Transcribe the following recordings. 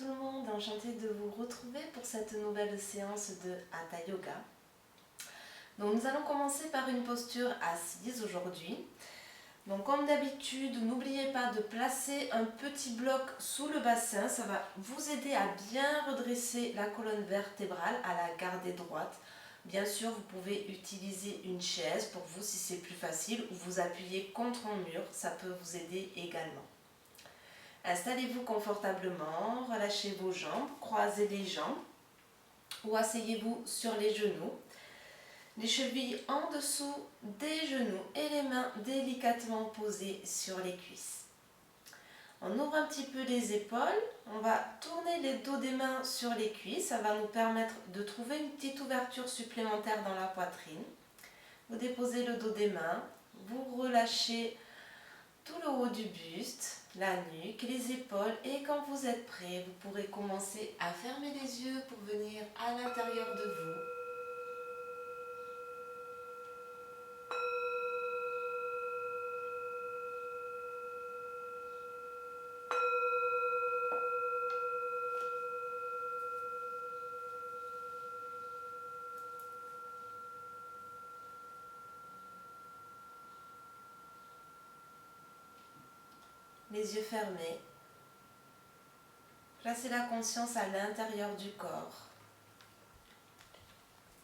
tout le monde, enchantée de vous retrouver pour cette nouvelle séance de Hatha Yoga. Donc nous allons commencer par une posture assise aujourd'hui. Donc comme d'habitude, n'oubliez pas de placer un petit bloc sous le bassin, ça va vous aider à bien redresser la colonne vertébrale, à la garder droite. Bien sûr, vous pouvez utiliser une chaise pour vous si c'est plus facile ou vous appuyer contre un mur, ça peut vous aider également. Installez-vous confortablement, relâchez vos jambes, croisez les jambes ou asseyez-vous sur les genoux. Les chevilles en dessous des genoux et les mains délicatement posées sur les cuisses. On ouvre un petit peu les épaules, on va tourner les dos des mains sur les cuisses, ça va nous permettre de trouver une petite ouverture supplémentaire dans la poitrine. Vous déposez le dos des mains, vous relâchez tout le haut du buste, la nuque, les épaules et quand vous êtes prêt, vous pourrez commencer à fermer les yeux pour venir à l'intérieur de vous. Les yeux fermés. Placez la conscience à l'intérieur du corps.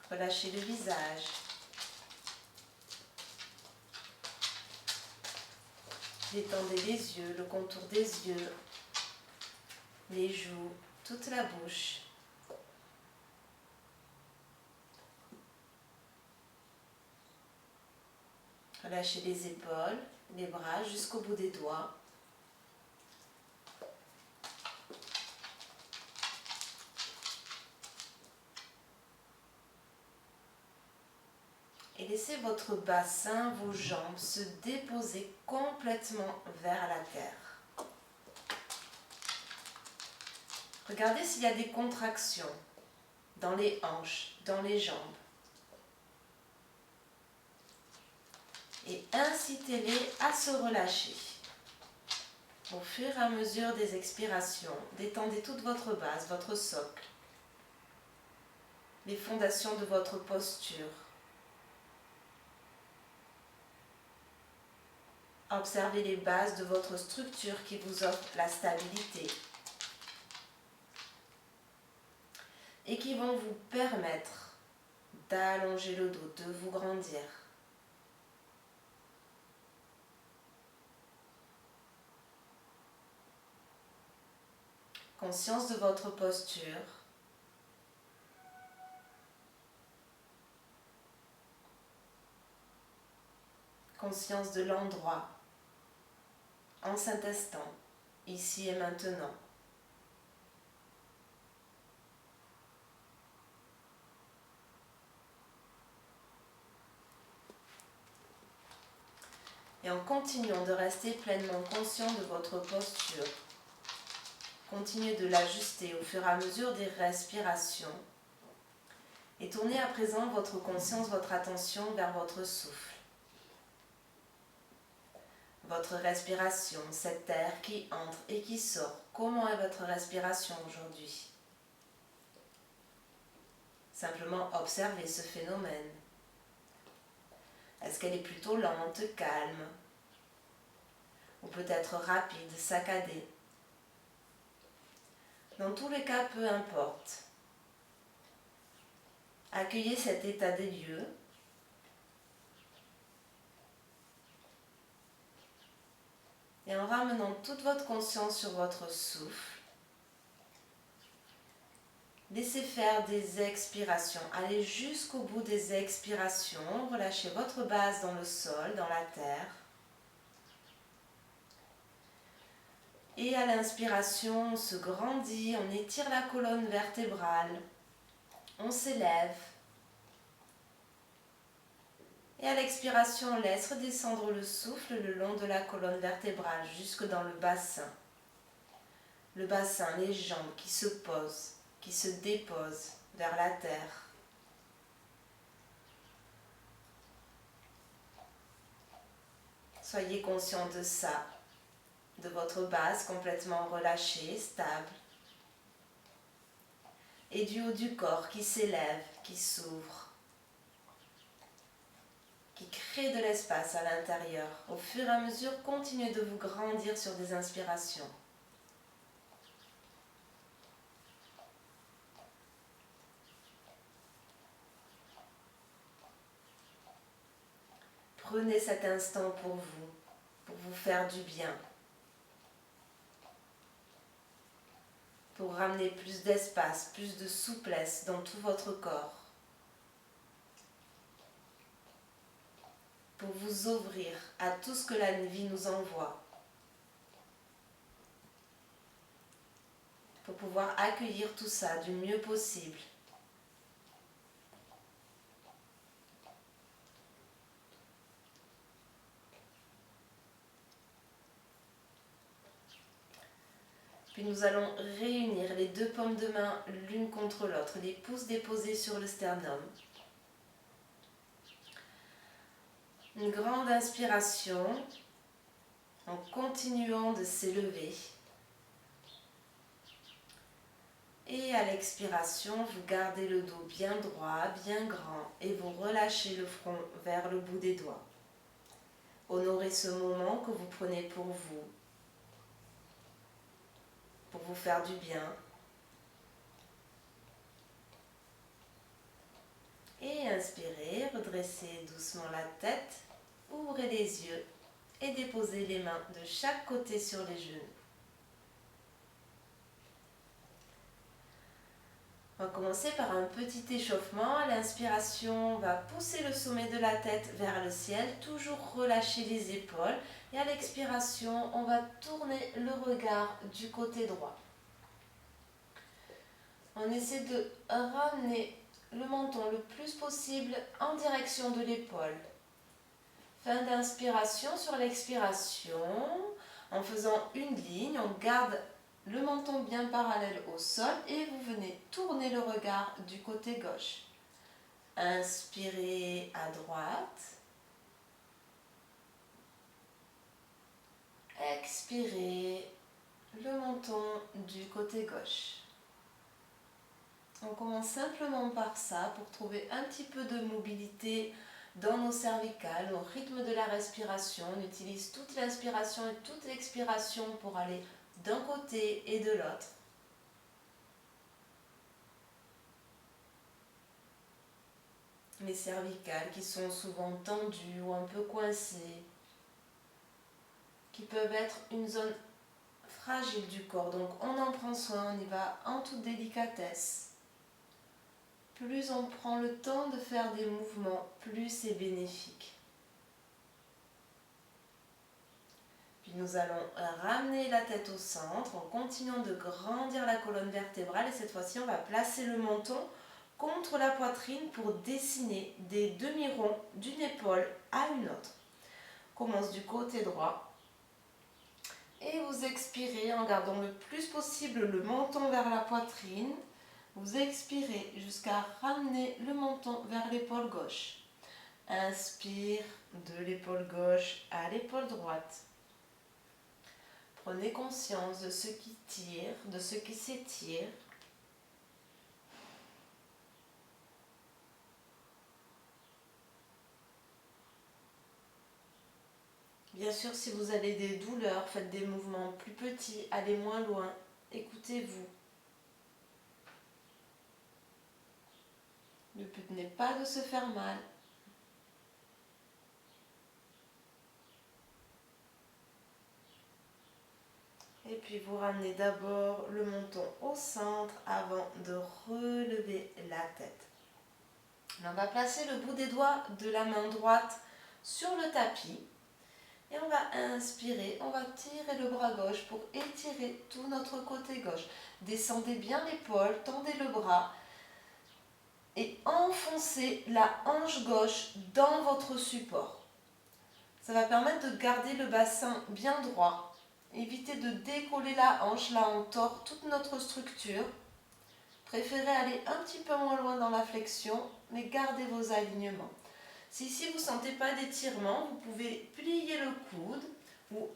Relâchez le visage. Détendez les yeux, le contour des yeux, les joues, toute la bouche. Relâchez les épaules, les bras jusqu'au bout des doigts. Et laissez votre bassin, vos jambes se déposer complètement vers la terre. Regardez s'il y a des contractions dans les hanches, dans les jambes. Et incitez-les à se relâcher. Au fur et à mesure des expirations, détendez toute votre base, votre socle, les fondations de votre posture. Observez les bases de votre structure qui vous offrent la stabilité et qui vont vous permettre d'allonger le dos, de vous grandir. Conscience de votre posture. Conscience de l'endroit, en cet instant, ici et maintenant. Et en continuant de rester pleinement conscient de votre posture, continuez de l'ajuster au fur et à mesure des respirations et tournez à présent votre conscience, votre attention vers votre souffle. Votre respiration, cet air qui entre et qui sort. Comment est votre respiration aujourd'hui? Simplement observez ce phénomène. Est-ce qu'elle est plutôt lente, calme? Ou peut-être rapide, saccadée? Dans tous les cas, peu importe. Accueillez cet état des lieux. Et en ramenant toute votre conscience sur votre souffle, laissez faire des expirations. Allez jusqu'au bout des expirations. Relâchez votre base dans le sol, dans la terre. Et à l'inspiration, on se grandit, on étire la colonne vertébrale. On s'élève. Et à l'expiration, on laisse redescendre le souffle le long de la colonne vertébrale jusque dans le bassin. Le bassin, les jambes qui se posent, qui se déposent vers la terre. Soyez conscient de ça, de votre base complètement relâchée, stable. et du haut du corps qui s'élève, qui s'ouvre, qui crée de l'espace à l'intérieur. Au fur et à mesure, continuez de vous grandir sur des inspirations. Prenez cet instant pour vous faire du bien, pour ramener plus d'espace, plus de souplesse dans tout votre corps, pour vous ouvrir à tout ce que la vie nous envoie, pour pouvoir accueillir tout ça du mieux possible. Puis nous allons réunir les deux paumes de main l'une contre l'autre, les pouces déposés sur le sternum. Une grande inspiration en continuant de s'élever. Et à l'expiration, vous gardez le dos bien droit, bien grand et vous relâchez le front vers le bout des doigts. Honorez ce moment que vous prenez pour vous faire du bien. Et inspirez, redressez doucement la tête, ouvrez les yeux et déposez les mains de chaque côté sur les genoux. On va commencer par un petit échauffement. À l'inspiration, on va pousser le sommet de la tête vers le ciel, toujours relâcher les épaules. Et à l'expiration, on va tourner le regard du côté droit. On essaie de ramener le menton le plus possible en direction de l'épaule. Fin d'inspiration, sur l'expiration, en faisant une ligne, on garde le menton bien parallèle au sol et vous venez tourner le regard du côté gauche. Inspirez à droite. Expirez le menton du côté gauche. On commence simplement par ça pour trouver un petit peu de mobilité dans nos cervicales, au rythme de la respiration. On utilise toute l'inspiration et toute l'expiration pour aller d'un côté et de l'autre. Les cervicales qui sont souvent tendues ou un peu coincées, qui peuvent être une zone fragile du corps. Donc on en prend soin, on y va en toute délicatesse. Plus on prend le temps de faire des mouvements, plus c'est bénéfique. Puis nous allons ramener la tête au centre en continuant de grandir la colonne vertébrale et cette fois-ci on va placer le menton contre la poitrine pour dessiner des demi-ronds d'une épaule à une autre. On commence du côté droit et vous expirez en gardant le plus possible le menton vers la poitrine. Vous expirez jusqu'à ramener le menton vers l'épaule gauche. Inspire de l'épaule gauche à l'épaule droite. Prenez conscience de ce qui tire, de ce qui s'étire. Bien sûr, si vous avez des douleurs, faites des mouvements plus petits, allez moins loin, écoutez-vous. Le but n'est pas de se faire mal. Et puis vous ramenez d'abord le menton au centre avant de relever la tête. On va placer le bout des doigts de la main droite sur le tapis. Et on va inspirer, on va tirer le bras gauche pour étirer tout notre côté gauche. Descendez bien l'épaule, tendez le bras et enfoncez la hanche gauche dans votre support. Ça va permettre de garder le bassin bien droit. Évitez de décoller la hanche, là on tord toute notre structure. Préférez aller un petit peu moins loin dans la flexion, mais gardez vos alignements. Si ici vous ne sentez pas d'étirement, vous pouvez plier le coude ou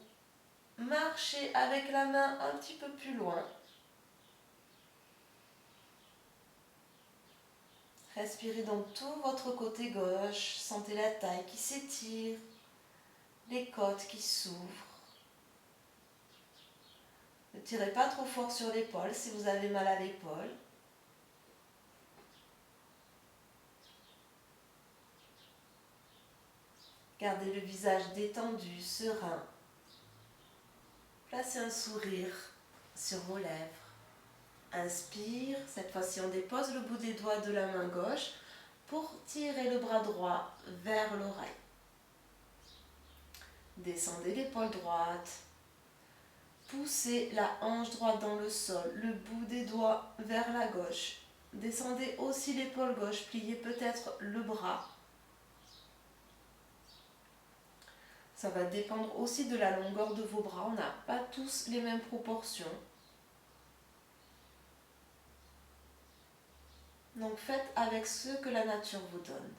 marcher avec la main un petit peu plus loin. Respirez donc tout votre côté gauche. Sentez la taille qui s'étire, les côtes qui s'ouvrent. Ne tirez pas trop fort sur l'épaule si vous avez mal à l'épaule. Gardez le visage détendu, serein. Placez un sourire sur vos lèvres. Inspire, cette fois-ci on dépose le bout des doigts de la main gauche pour tirer le bras droit vers l'oreille. Descendez l'épaule droite. Poussez la hanche droite dans le sol, le bout des doigts vers la gauche. Descendez aussi l'épaule gauche, pliez peut-être le bras. Ça va dépendre aussi de la longueur de vos bras, on n'a pas tous les mêmes proportions. Donc faites avec ce que la nature vous donne.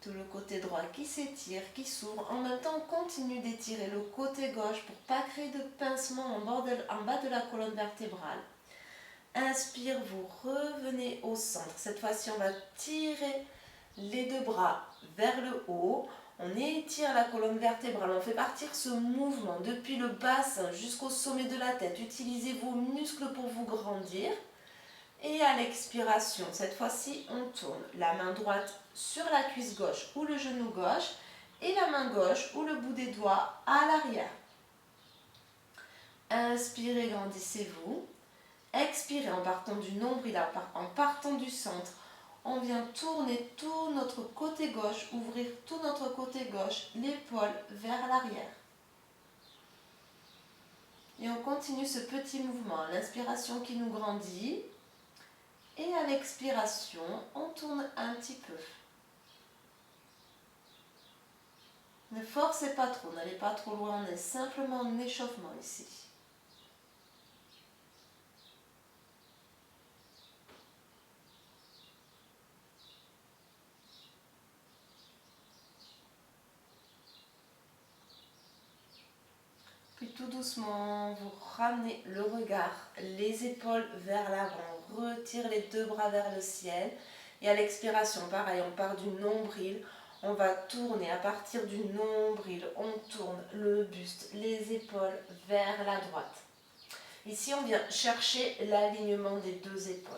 Tout le côté droit qui s'étire, qui s'ouvre. En même temps, on continue d'étirer le côté gauche pour ne pas créer de pincement en bas de la colonne vertébrale. Inspire, vous revenez au centre. Cette fois-ci, on va tirer les deux bras vers le haut. On étire la colonne vertébrale. On fait partir ce mouvement depuis le bassin jusqu'au sommet de la tête. Utilisez vos muscles pour vous grandir. Et à l'expiration, cette fois-ci, on tourne la main droite sur la cuisse gauche ou le genou gauche et la main gauche ou le bout des doigts à l'arrière. Inspirez, grandissez-vous. Expirez en partant du nombril, en partant du centre. On vient tourner tout notre côté gauche, ouvrir tout notre côté gauche, l'épaule vers l'arrière. Et on continue ce petit mouvement. L'inspiration qui nous grandit. Et à l'expiration, on tourne un petit peu. Ne forcez pas trop, n'allez pas trop loin, on est simplement en échauffement ici. Puis tout doucement, vous ramenez le regard, les épaules vers l'avant, retire les deux bras vers le ciel. Et à l'expiration, pareil, on part du nombril, on va tourner à partir du nombril, on tourne le buste, les épaules vers la droite. Ici, on vient chercher l'alignement des deux épaules.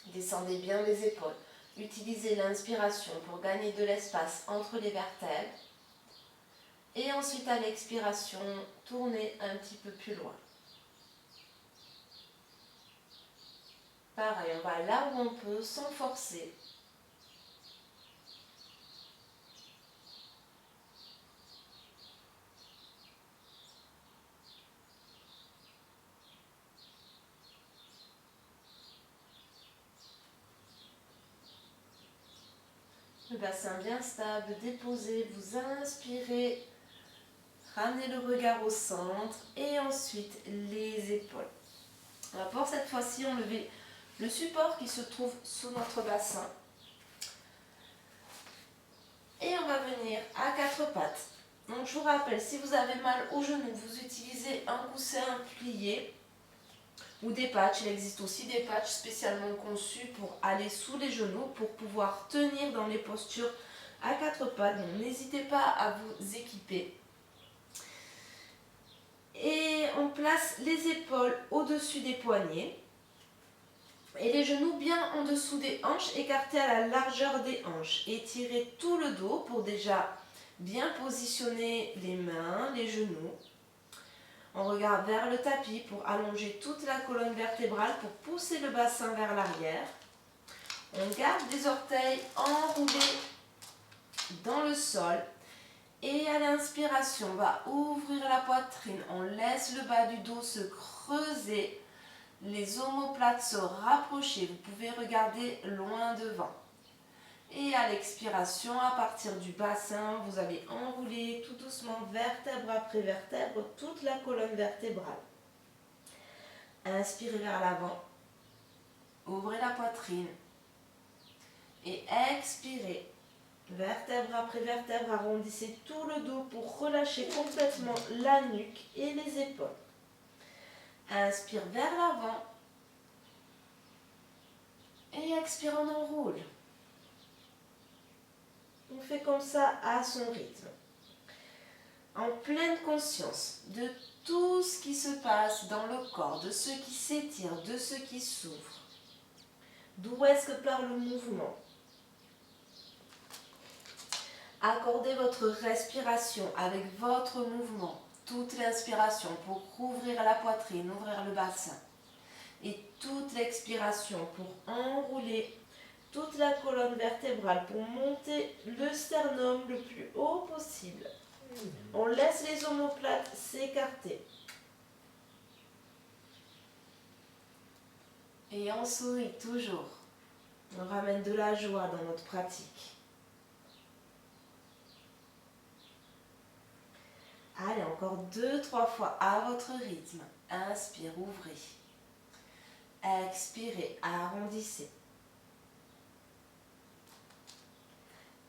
Descendez bien les épaules. Utilisez l'inspiration pour gagner de l'espace entre les vertèbres. Et ensuite, à l'expiration, tournez un petit peu plus loin. Pareil, on va là où on peut, sans forcer. Le bassin bien stable, déposé, vous inspirez, ramenez le regard au centre et ensuite les épaules. On va pour cette fois-ci enlever le support qui se trouve sous notre bassin. Et on va venir à quatre pattes. Donc je vous rappelle, si vous avez mal au genou, vous utilisez un coussin plié ou des patchs. Il existe aussi des patchs spécialement conçus pour aller sous les genoux, pour pouvoir tenir dans les postures à quatre pattes. Donc n'hésitez pas à vous équiper. Et on place les épaules au-dessus des poignets. Et les genoux bien en dessous des hanches, écartés à la largeur des hanches. Étirez tout le dos pour déjà bien positionner les mains, les genoux. On regarde vers le tapis pour allonger toute la colonne vertébrale, pour pousser le bassin vers l'arrière. On garde les orteils enroulés dans le sol. Et à l'inspiration, on va ouvrir la poitrine. On laisse le bas du dos se creuser. Les omoplates se rapprocher. Vous pouvez regarder loin devant. Et à l'expiration, à partir du bassin, vous allez enrouler tout doucement, vertèbre après vertèbre, toute la colonne vertébrale. Inspirez vers l'avant. Ouvrez la poitrine. Et expirez. Vertèbre après vertèbre, arrondissez tout le dos pour relâcher complètement la nuque et les épaules. Inspire vers l'avant. Et expire, on enroule. On fait comme ça à son rythme. En pleine conscience de tout ce qui se passe dans le corps, de ce qui s'étire, de ce qui s'ouvre. D'où est-ce que part le mouvement? Accordez votre respiration avec votre mouvement. Toute l'inspiration pour ouvrir la poitrine, ouvrir le bassin. Et toute l'expiration pour enrouler toute la colonne vertébrale, pour monter le sternum le plus haut possible. On laisse les omoplates s'écarter. Et on sourit toujours. On ramène de la joie dans notre pratique. Allez, encore 2-3 fois à votre rythme. Inspire, ouvrez. Expirez, arrondissez.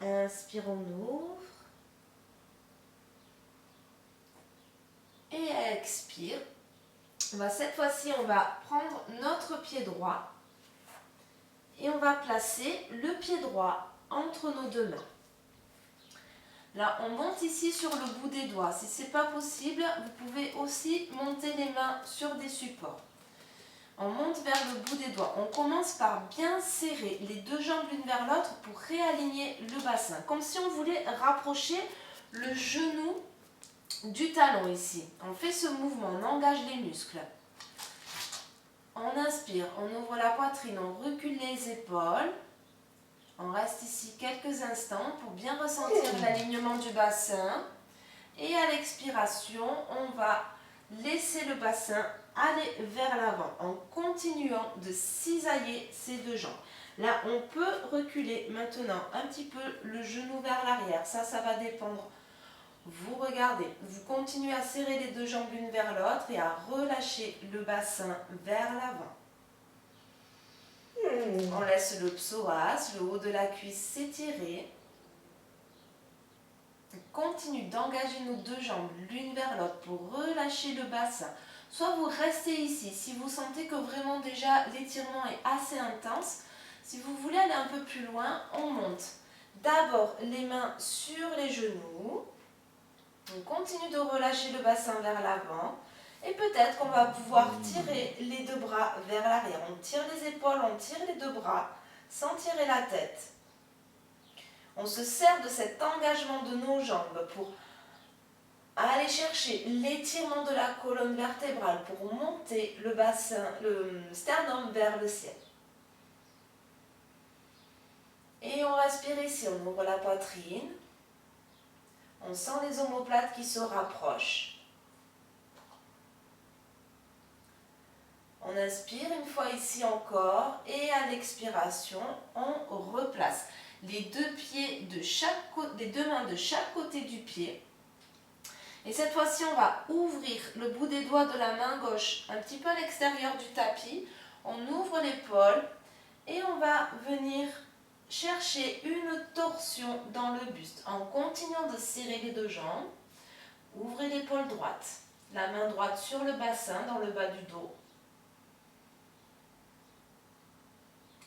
Inspire, on ouvre. Et expire. Cette fois-ci, on va prendre notre pied droit et on va placer le pied droit entre nos deux mains. Là, on monte ici sur le bout des doigts. Si ce n'est pas possible, vous pouvez aussi monter les mains sur des supports. On monte vers le bout des doigts. On commence par bien serrer les deux jambes l'une vers l'autre pour réaligner le bassin. Comme si on voulait rapprocher le genou du talon ici. On fait ce mouvement, on engage les muscles. On inspire, on ouvre la poitrine, on recule les épaules. On reste ici quelques instants pour bien ressentir l'alignement du bassin. Et à l'expiration, on va laisser le bassin aller vers l'avant en continuant de cisailler ces deux jambes. Là, on peut reculer maintenant un petit peu le genou vers l'arrière. Ça va dépendre. Vous regardez, vous continuez à serrer les deux jambes l'une vers l'autre et à relâcher le bassin vers l'avant. On laisse le psoas, le haut de la cuisse s'étirer. On continue d'engager nos deux jambes l'une vers l'autre pour relâcher le bassin. Soit vous restez ici, si vous sentez que vraiment déjà l'étirement est assez intense. Si vous voulez aller un peu plus loin, on monte. D'abord les mains sur les genoux. On continue de relâcher le bassin vers l'avant. Et peut-être qu'on va pouvoir tirer les deux bras vers l'arrière. On tire les épaules, on tire les deux bras, sans tirer la tête. On se sert de cet engagement de nos jambes pour aller chercher l'étirement de la colonne vertébrale, pour monter le bassin, le sternum vers le ciel. Et on respire ici, on ouvre la poitrine. On sent les omoplates qui se rapprochent. On inspire une fois ici encore et à l'expiration, on replace les deux mains de chaque côté du pied. Et cette fois-ci, on va ouvrir le bout des doigts de la main gauche un petit peu à l'extérieur du tapis. On ouvre l'épaule et on va venir chercher une torsion dans le buste en continuant de serrer les deux jambes. Ouvrez l'épaule droite, la main droite sur le bassin dans le bas du dos.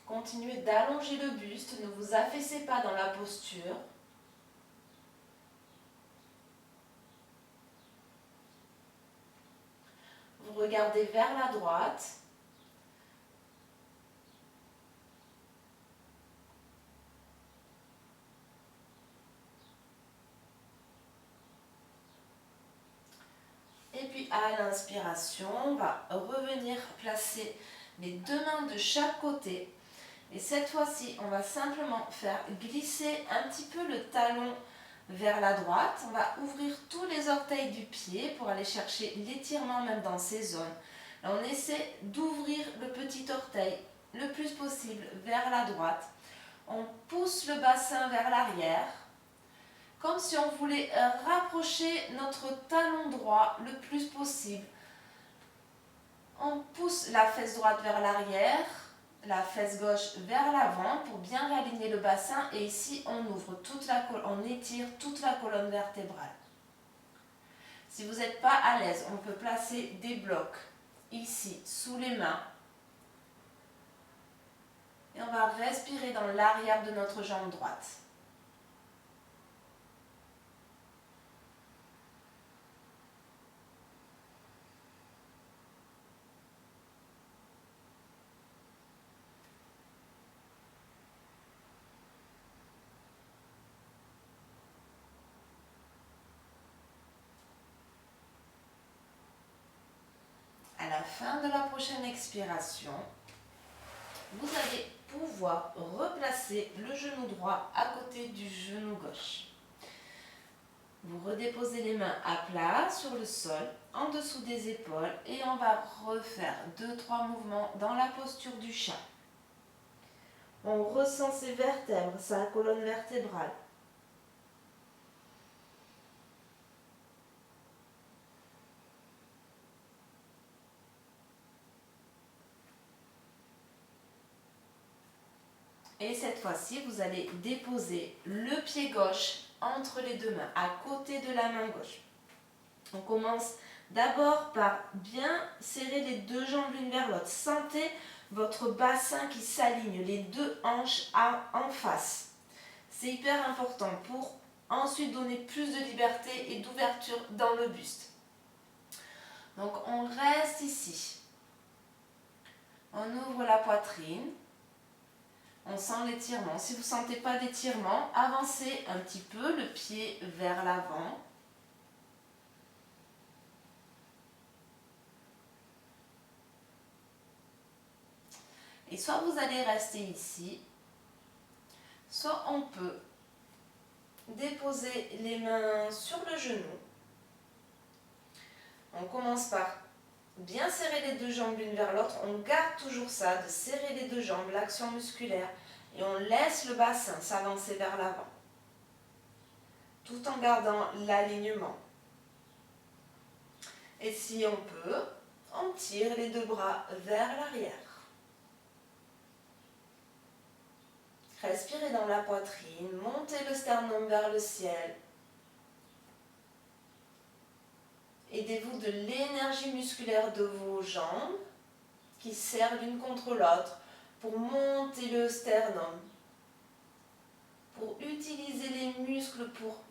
Continuez d'allonger le buste, ne vous affaissez pas dans la posture. Vous regardez vers la droite. Et puis à l'inspiration, on va revenir placer les deux mains de chaque côté. Et cette fois-ci, on va simplement faire glisser un petit peu le talon vers la droite. On va ouvrir tous les orteils du pied pour aller chercher l'étirement même dans ces zones. Là, on essaie d'ouvrir le petit orteil le plus possible vers la droite. On pousse le bassin vers l'arrière, comme si on voulait rapprocher notre talon droit le plus possible. On pousse la fesse droite vers l'arrière, la fesse gauche vers l'avant pour bien réaligner le bassin. Et ici, on ouvre on étire toute la colonne vertébrale. Si vous n'êtes pas à l'aise, on peut placer des blocs ici, sous les mains. Et on va respirer dans l'arrière de notre jambe droite. À la fin de la prochaine expiration, vous allez pouvoir replacer le genou droit à côté du genou gauche. Vous redéposez les mains à plat sur le sol, en dessous des épaules, et on va refaire 2-3 mouvements dans la posture du chat. On ressent ses vertèbres, sa colonne vertébrale. Et cette fois-ci, vous allez déposer le pied gauche entre les deux mains, à côté de la main gauche. On commence d'abord par bien serrer les deux jambes l'une vers l'autre. Sentez votre bassin qui s'aligne, les deux hanches en face. C'est hyper important pour ensuite donner plus de liberté et d'ouverture dans le buste. Donc on reste ici. On ouvre la poitrine. On sent l'étirement. Si vous ne sentez pas d'étirement, avancez un petit peu le pied vers l'avant. Et soit vous allez rester ici, soit on peut déposer les mains sur le genou. On commence par bien serrer les deux jambes l'une vers l'autre. On garde toujours ça, de serrer les deux jambes, l'action musculaire. Et on laisse le bassin s'avancer vers l'avant, tout en gardant l'alignement. Et si on peut, on tire les deux bras vers l'arrière. Respirez dans la poitrine, montez le sternum vers le ciel. Aidez-vous de l'énergie musculaire de vos jambes qui serrent l'une contre l'autre pour monter le sternum, pour utiliser les muscles pour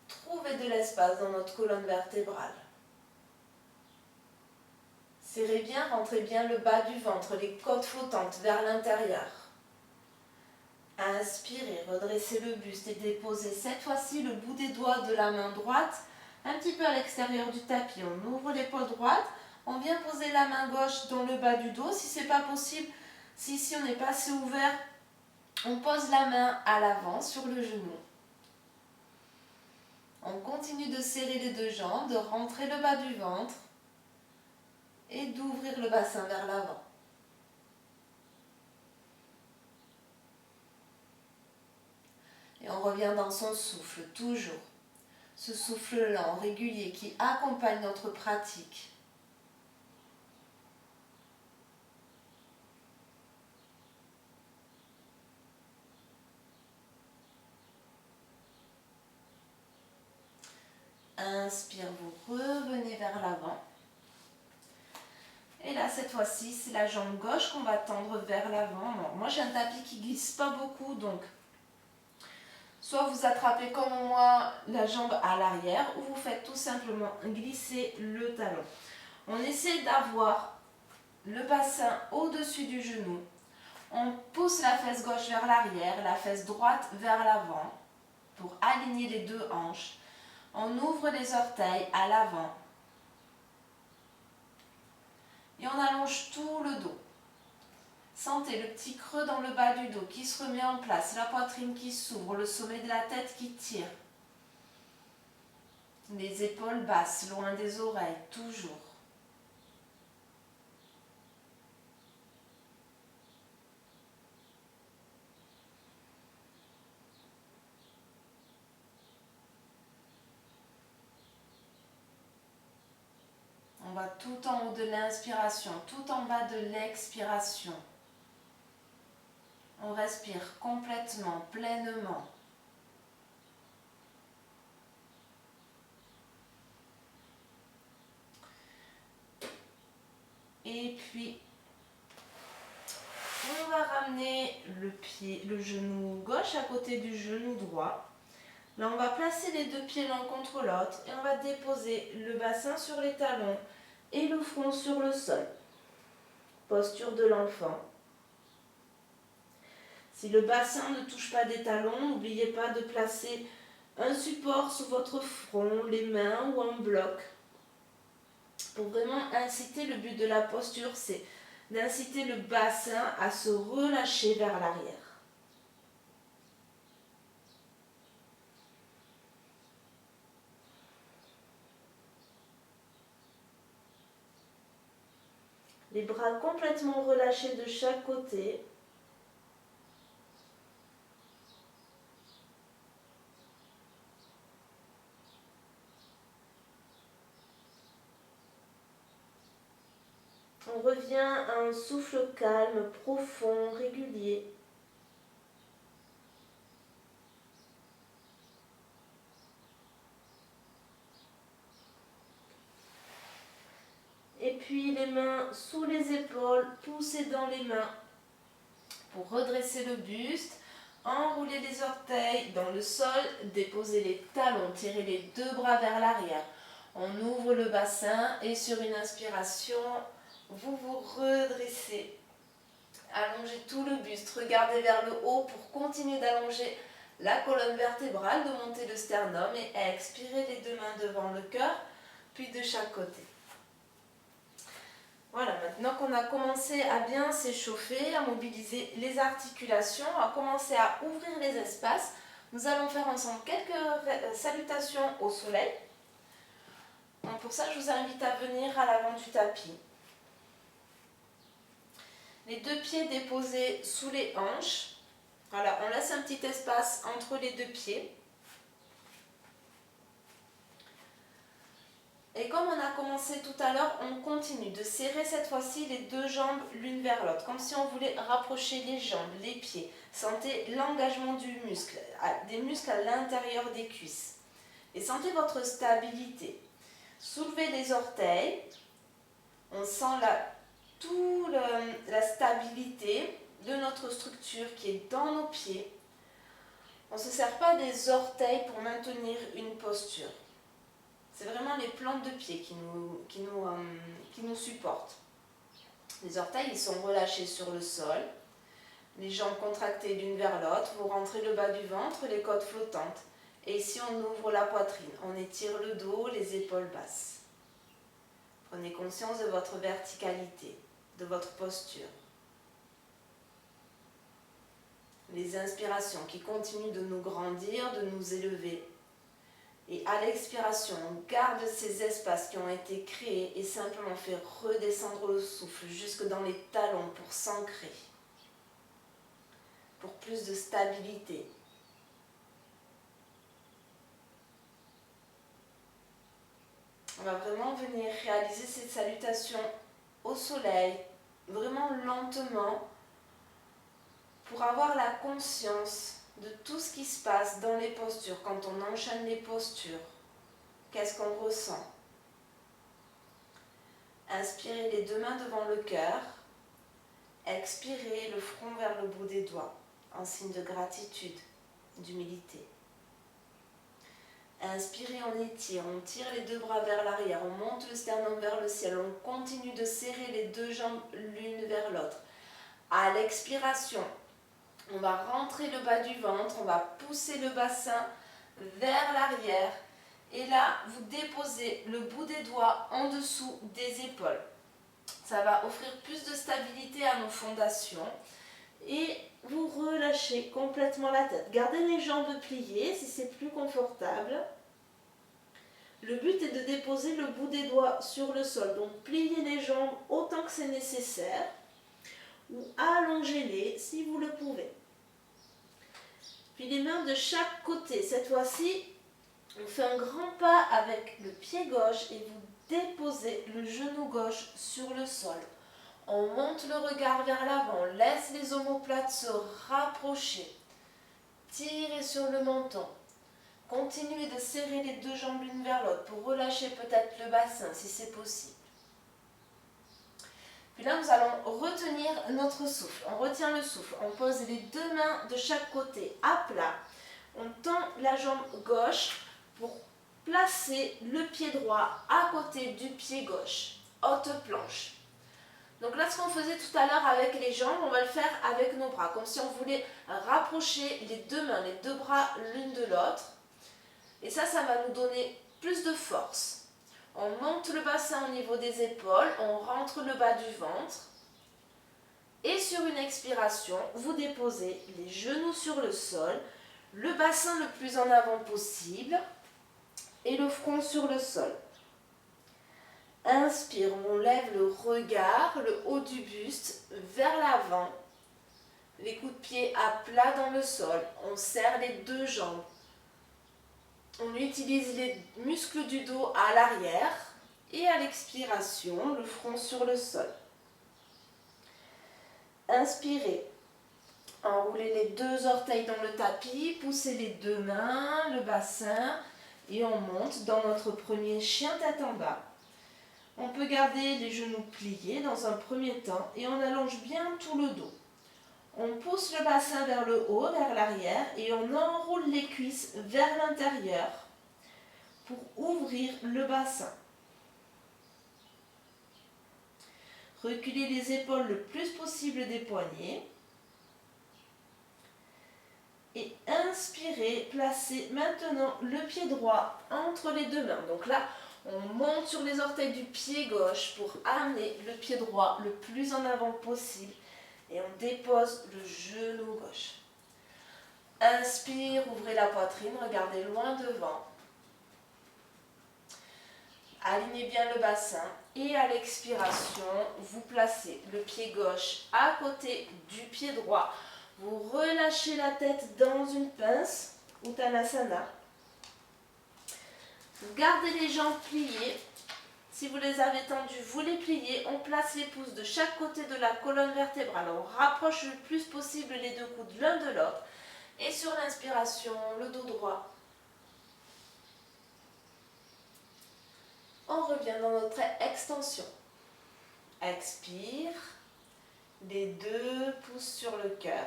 trouver de l'espace dans notre colonne vertébrale. Serrez bien, rentrez bien le bas du ventre, les côtes flottantes vers l'intérieur. Inspirez, redressez le buste et déposez cette fois-ci le bout des doigts de la main droite un petit peu à l'extérieur du tapis. On ouvre l'épaule droite, on vient poser la main gauche dans le bas du dos. Si ce n'est pas possible, si ici on n'est pas assez ouvert, on pose la main à l'avant sur le genou. On continue de serrer les deux jambes, de rentrer le bas du ventre et d'ouvrir le bassin vers l'avant. Et on revient dans son souffle, toujours. Ce souffle lent, régulier, qui accompagne notre pratique. Inspire, vous revenez vers l'avant. Et là, cette fois-ci, c'est la jambe gauche qu'on va tendre vers l'avant. Moi, j'ai un tapis qui glisse pas beaucoup, donc soit vous attrapez comme moi la jambe à l'arrière, ou vous faites tout simplement glisser le talon. On essaie d'avoir le bassin au-dessus du genou. On pousse la fesse gauche vers l'arrière, la fesse droite vers l'avant pour aligner les deux hanches. On ouvre les orteils à l'avant. Et on allonge tout le dos. Sentez le petit creux dans le bas du dos qui se remet en place, la poitrine qui s'ouvre, le sommet de la tête qui tire. Les épaules basses, loin des oreilles, toujours. On va tout en haut de l'inspiration, tout en bas de l'expiration. On respire complètement, pleinement. Et puis, ramener le genou gauche à côté du genou droit. Là, on va placer les deux pieds l'un contre l'autre et on va déposer le bassin sur les talons et le front sur le sol. Posture de l'enfant. Si le bassin ne touche pas des talons, n'oubliez pas de placer un support sous votre front, les mains ou un bloc. Pour vraiment inciter, le but de la posture, c'est d'inciter le bassin à se relâcher vers l'arrière. Les bras complètement relâchés de chaque côté. On revient à un souffle calme, profond, régulier. Et puis les mains sous les épaules, poussez dans les mains pour redresser le buste. Enroulez les orteils dans le sol, déposez les talons, tirez les deux bras vers l'arrière. On ouvre le bassin et sur une inspiration, vous vous redressez. Allongez tout le buste, regardez vers le haut pour continuer d'allonger la colonne vertébrale, de monter le sternum et expirez les deux mains devant le cœur, puis de chaque côté. Voilà, maintenant qu'on a commencé à bien s'échauffer, à mobiliser les articulations, à commencer à ouvrir les espaces, nous allons faire ensemble quelques salutations au soleil. Donc pour ça, je vous invite à venir à l'avant du tapis. Les deux pieds déposés sous les hanches. Voilà, on laisse un petit espace entre les deux pieds. Et comme on a commencé tout à l'heure, on continue de serrer cette fois-ci les deux jambes l'une vers l'autre, comme si on voulait rapprocher les jambes, les pieds. Sentez l'engagement du muscle, des muscles à l'intérieur des cuisses. Et sentez votre stabilité. Soulevez les orteils. On sent la stabilité de notre structure qui est dans nos pieds. On ne se sert pas des orteils pour maintenir une posture. C'est vraiment les plantes de pied qui nous supportent. Les orteils, ils sont relâchés sur le sol. Les jambes contractées l'une vers l'autre. Vous rentrez le bas du ventre, les côtes flottantes. Et ici, on ouvre la poitrine. On étire le dos, les épaules basses. Prenez conscience de votre verticalité, de votre posture. Les inspirations qui continuent de nous grandir, de nous élever. Et à l'expiration, on garde ces espaces qui ont été créés et simplement fait redescendre le souffle jusque dans les talons pour s'ancrer, pour plus de stabilité. On va vraiment venir réaliser cette salutation au soleil, vraiment lentement, pour avoir la conscience de tout ce qui se passe dans les postures, quand on enchaîne les postures. Qu'est-ce qu'on ressent? Inspirez les deux mains devant le cœur. Expirez le front vers le bout des doigts, en signe de gratitude, d'humilité. Inspirez, on tire les deux bras vers l'arrière, on monte le sternum vers le ciel, on continue de serrer les deux jambes l'une vers l'autre. À l'expiration, on va rentrer le bas du ventre, on va pousser le bassin vers l'arrière. Et là, vous déposez le bout des doigts en dessous des épaules. Ça va offrir plus de stabilité à nos fondations. Et vous relâchez complètement la tête. Gardez les jambes pliées si c'est plus confortable. Le but est de déposer le bout des doigts sur le sol. Donc pliez les jambes autant que c'est nécessaire. Ou allongez-les si vous le pouvez. Puis les mains de chaque côté. Cette fois-ci, on fait un grand pas avec le pied gauche et vous déposez le genou gauche sur le sol. On monte le regard vers l'avant, on laisse les omoplates se rapprocher. Tirez sur le menton. Continuez de serrer les deux jambes l'une vers l'autre pour relâcher peut-être le bassin si c'est possible. Puis là, nous allons retenir notre souffle. On retient le souffle. On pose les deux mains de chaque côté à plat. On tend la jambe gauche pour placer le pied droit à côté du pied gauche. Haute planche. Donc là, ce qu'on faisait tout à l'heure avec les jambes, on va le faire avec nos bras. Comme si on voulait rapprocher les deux mains, les deux bras l'une de l'autre. Et ça va nous donner plus de force. On monte le bassin au niveau des épaules, on rentre le bas du ventre. Et sur une expiration, vous déposez les genoux sur le sol, le bassin le plus en avant possible et le front sur le sol. Inspire, on lève le regard, le haut du buste vers l'avant. Les coups de pied à plat dans le sol. On serre les deux jambes. On utilise les muscles du dos à l'arrière et à l'expiration, le front sur le sol. Inspirez. Enroulez les deux orteils dans le tapis, poussez les deux mains, le bassin et on monte dans notre premier chien tête en bas. On peut garder les genoux pliés dans un premier temps et on allonge bien tout le dos. On pousse le bassin vers le haut, vers l'arrière et on enroule les cuisses vers l'intérieur pour ouvrir le bassin. Reculez les épaules le plus possible des poignets. Et inspirez, placez maintenant le pied droit entre les deux mains. Donc là, on monte sur les orteils du pied gauche pour amener le pied droit le plus en avant possible. Et on dépose le genou gauche. Inspire, ouvrez la poitrine, regardez loin devant. Alignez bien le bassin et à l'expiration, vous placez le pied gauche à côté du pied droit. Vous relâchez la tête dans une pince, Uttanasana. Vous gardez les jambes pliées. Si vous les avez tendues, vous les pliez. On place les pouces de chaque côté de la colonne vertébrale. On rapproche le plus possible les deux coudes l'un de l'autre. Et sur l'inspiration, le dos droit. On revient dans notre extension. Expire. Les deux pouces sur le cœur.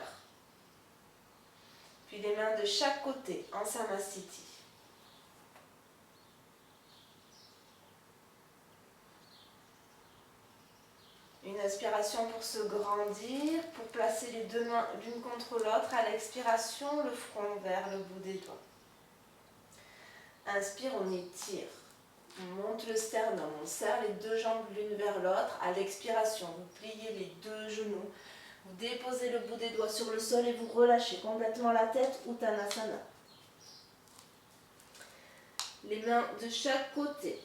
Puis les mains de chaque côté en Samasthiti. Une inspiration pour se grandir, pour placer les deux mains l'une contre l'autre. À l'expiration, le front vers le bout des doigts. Inspire, on étire. On monte le sternum, on serre les deux jambes l'une vers l'autre. À l'expiration, vous pliez les deux genoux. Vous déposez le bout des doigts sur le sol et vous relâchez complètement la tête, Uttanasana. Les mains de chaque côté.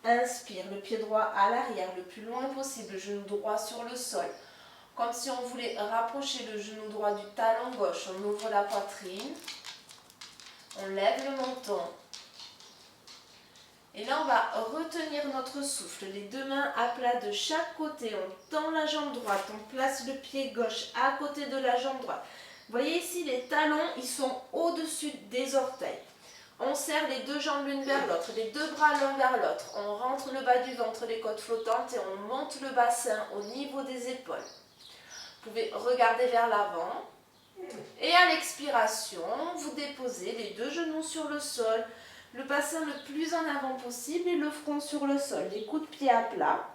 Inspire, le pied droit à l'arrière, le plus loin possible, le genou droit sur le sol. Comme si on voulait rapprocher le genou droit du talon gauche. On ouvre la poitrine. On lève le menton. Et là, on va retenir notre souffle. Les deux mains à plat de chaque côté. On tend la jambe droite. On place le pied gauche à côté de la jambe droite. Vous voyez ici, les talons, ils sont au-dessus des orteils. On serre les deux jambes l'une vers l'autre, les deux bras l'un vers l'autre. On rentre le bas du ventre, les côtes flottantes et on monte le bassin au niveau des épaules. Vous pouvez regarder vers l'avant. Et à l'expiration, vous déposez les deux genoux sur le sol, le bassin le plus en avant possible et le front sur le sol. Les coups de pied à plat.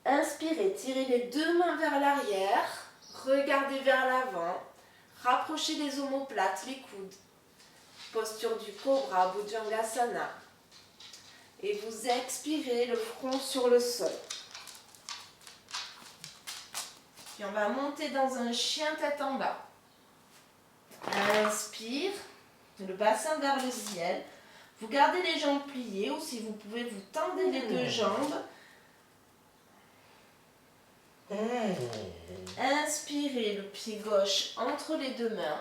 Inspirez, tirez les deux mains vers l'arrière, regardez vers l'avant, rapprochez les omoplates, les coudes. Posture du cobra, Bhujangasana. Et vous expirez le front sur le sol. Puis on va monter dans un chien tête en bas. Inspire, le bassin vers le ciel. Vous gardez les jambes pliées ou si vous pouvez, vous tendez les deux jambes. Inspirez le pied gauche entre les deux mains.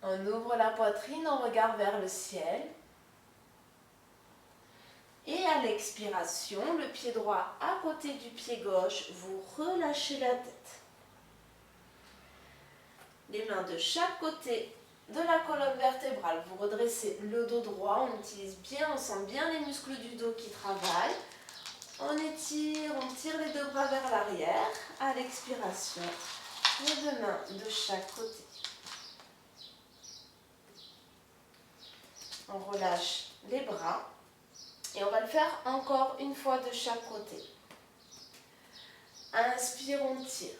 On ouvre la poitrine, on regarde vers le ciel. Et à l'expiration, le pied droit à côté du pied gauche, vous relâchez la tête. Les mains de chaque côté de la colonne vertébrale. Vous redressez le dos droit, on utilise bien, on sent bien les muscles du dos qui travaillent. On étire, on tire les deux bras vers l'arrière. À l'expiration, les deux mains de chaque côté. On relâche les bras et on va le faire encore une fois de chaque côté. Inspire, on tire.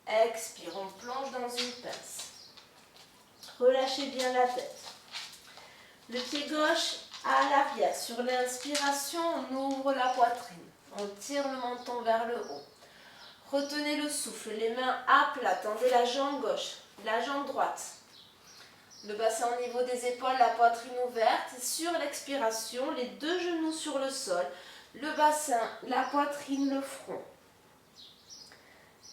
Expire, on plonge dans une pince. Relâchez bien la tête. Le pied gauche à l'arrière. Sur l'inspiration, on ouvre la poitrine. On tire le menton vers le haut. Retenez le souffle, les mains à plat. Tendez la jambe gauche, la jambe droite. Le bassin au niveau des épaules, la poitrine ouverte. Et sur l'expiration, les deux genoux sur le sol. Le bassin, la poitrine, le front.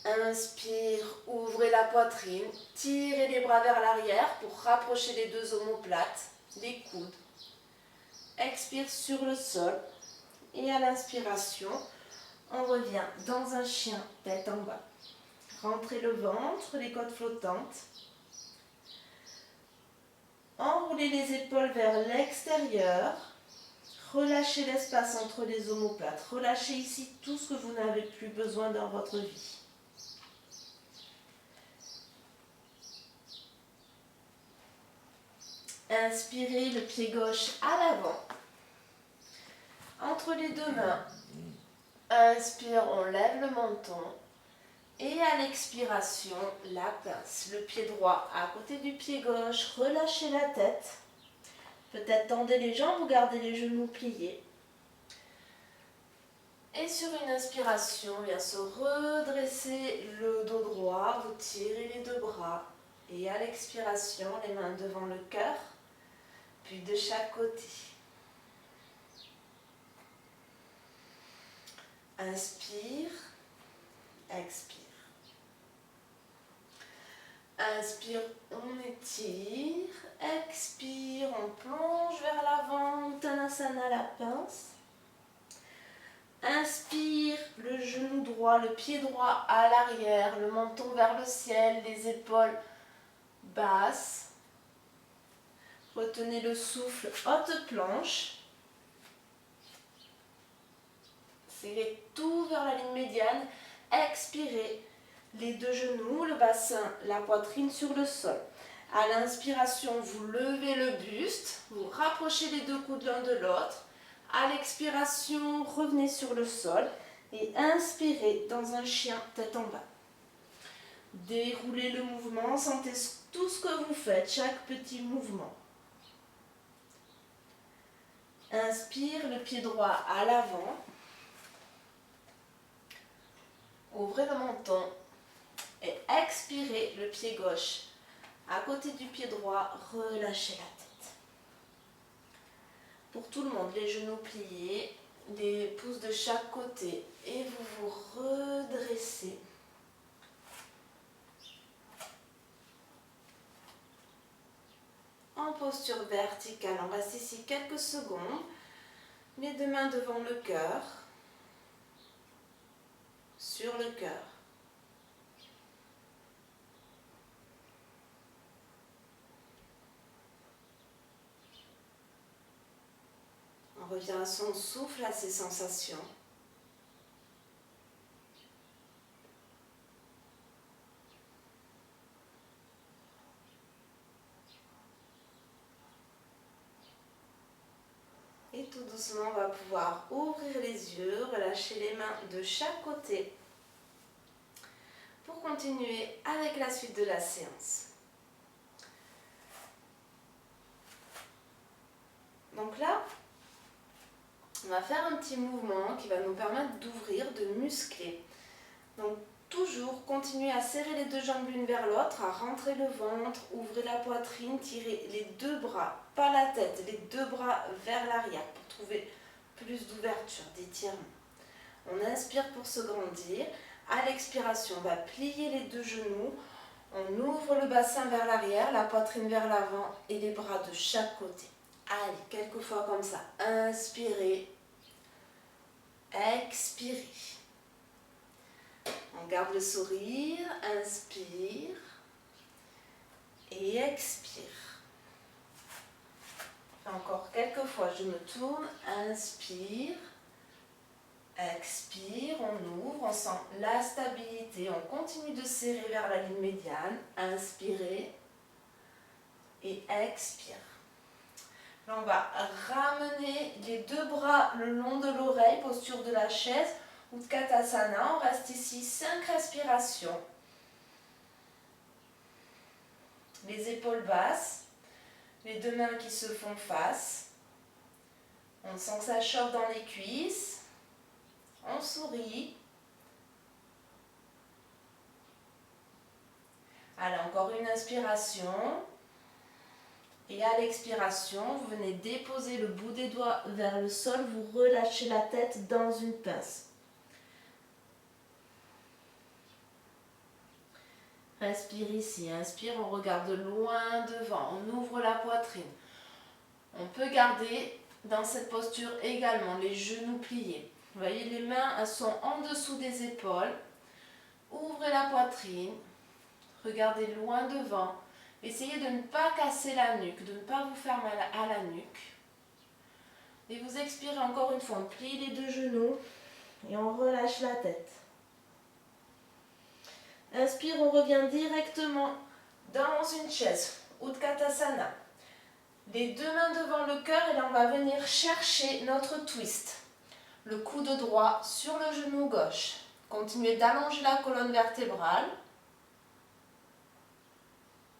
Inspire, ouvrez la poitrine, tirez les bras vers l'arrière pour rapprocher les deux omoplates, les coudes. Expire sur le sol et à l'inspiration, on revient dans un chien tête en bas. Rentrez le ventre, les côtes flottantes. Enroulez les épaules vers l'extérieur. Relâchez l'espace entre les omoplates. Relâchez ici tout ce que vous n'avez plus besoin dans votre vie. Inspirez le pied gauche à l'avant. Entre les deux mains. Inspire, on lève le menton. Et à l'expiration, la pince. Le pied droit à côté du pied gauche. Relâchez la tête. Peut-être tendez les jambes ou gardez les genoux pliés. Et sur une inspiration, bien se redresser le dos droit. Vous tirez les deux bras. Et à l'expiration, les mains devant le cœur. Puis de chaque côté. Inspire, expire. Inspire, on étire. Expire, on plonge vers l'avant. Uttanasana, la pince. Inspire, le genou droit, le pied droit à l'arrière, le menton vers le ciel, les épaules basses. Retenez le souffle, haute planche. Serrez tout vers la ligne médiane. Expirez, les deux genoux, le bassin, la poitrine sur le sol. À l'inspiration, vous levez le buste, vous rapprochez les deux coudes l'un de l'autre. À l'expiration, revenez sur le sol et inspirez dans un chien tête en bas. Déroulez le mouvement, sentez tout ce que vous faites, chaque petit mouvement. Inspire, le pied droit à l'avant. Ouvrez le menton et expirez le pied gauche à côté du pied droit. Relâchez la tête. Pour tout le monde, les genoux pliés, les pouces de chaque côté et vous vous redressez. En posture verticale, on reste ici quelques secondes. Les deux mains devant le cœur, sur le cœur. On revient à son souffle, à ses sensations. Et tout doucement, on va pouvoir ouvrir les yeux, relâcher les mains de chaque côté pour continuer avec la suite de la séance. Donc là, on va faire un petit mouvement qui va nous permettre d'ouvrir, de muscler. Donc toujours continuer à serrer les deux jambes l'une vers l'autre, à rentrer le ventre, ouvrir la poitrine, tirer les deux bras, pas la tête, les deux bras vers l'arrière pour trouver plus d'ouverture, d'étirement. On inspire pour se grandir. À l'expiration, on va plier les deux genoux. On ouvre le bassin vers l'arrière, la poitrine vers l'avant et les bras de chaque côté. Allez, quelques fois comme ça. Inspirez. Expirez. On garde le sourire. Inspire. et expire. Encore quelques fois, je me tourne, inspire, expire, on ouvre, on sent la stabilité, on continue de serrer vers la ligne médiane, inspirez et expire. Là, on va ramener les deux bras le long de l'oreille, posture de la chaise, Utkatasana, on reste ici 5 respirations. Les épaules basses, les deux mains qui se font face. On sent que ça chauffe dans les cuisses. On sourit. Allez, encore une inspiration. Et à l'expiration, vous venez déposer le bout des doigts vers le sol. Vous relâchez la tête dans une pince. Respire ici, inspire, on regarde loin devant, on ouvre la poitrine. On peut garder dans cette posture également les genoux pliés. Vous voyez, les mains elles sont en dessous des épaules. Ouvrez la poitrine, regardez loin devant. Essayez de ne pas casser la nuque, de ne pas vous faire mal à la nuque. Et vous expirez encore une fois, on plie les deux genoux et on relâche la tête. Inspire, on revient directement dans une chaise, Utkatasana. Les deux mains devant le cœur et là on va venir chercher notre twist. Le coude droit sur le genou gauche. Continuez d'allonger la colonne vertébrale.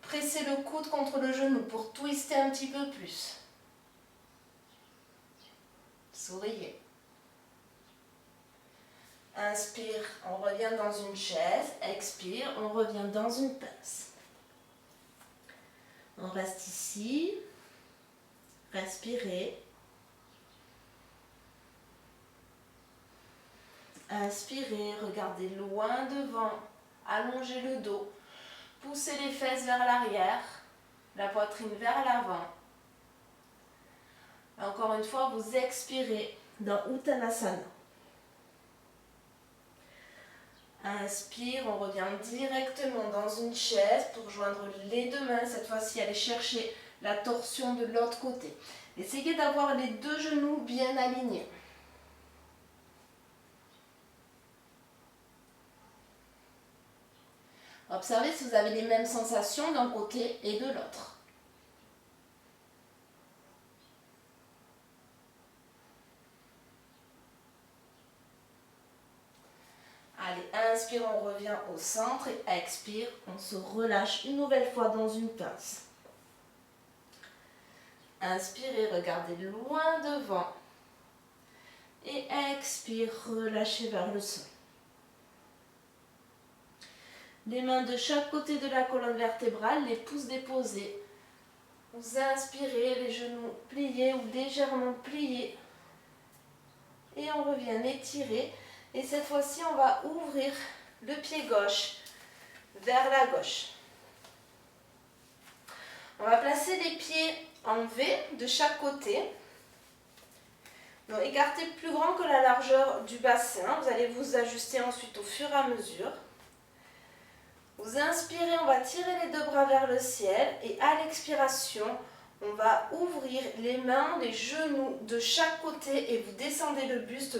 Pressez le coude contre le genou pour twister un petit peu plus. Souriez. Inspire, on revient dans une chaise. Expire, on revient dans une pince. On reste ici. Respirez. Inspirez, regardez loin devant. Allongez le dos. Poussez les fesses vers l'arrière. La poitrine vers l'avant. Encore une fois, vous expirez dans Uttanasana. Inspire, on revient directement dans une chaise pour joindre les deux mains. Cette fois-ci, allez chercher la torsion de l'autre côté. Essayez d'avoir les deux genoux bien alignés. Observez si vous avez les mêmes sensations d'un côté et de l'autre. Allez, inspire, on revient au centre et expire, on se relâche une nouvelle fois dans une pince. Inspirez, regardez loin devant. Et expire, relâchez vers le sol. Les mains de chaque côté de la colonne vertébrale, les pouces déposés. Vous inspirez, les genoux pliés ou légèrement pliés. Et on revient étirer. Et cette fois-ci, on va ouvrir le pied gauche vers la gauche. On va placer les pieds en V de chaque côté. Donc, écartez plus grand que la largeur du bassin. Vous allez vous ajuster ensuite au fur et à mesure. Vous inspirez, on va tirer les deux bras vers le ciel. Et à l'expiration, on va ouvrir les mains, les genoux de chaque côté et vous descendez le buste,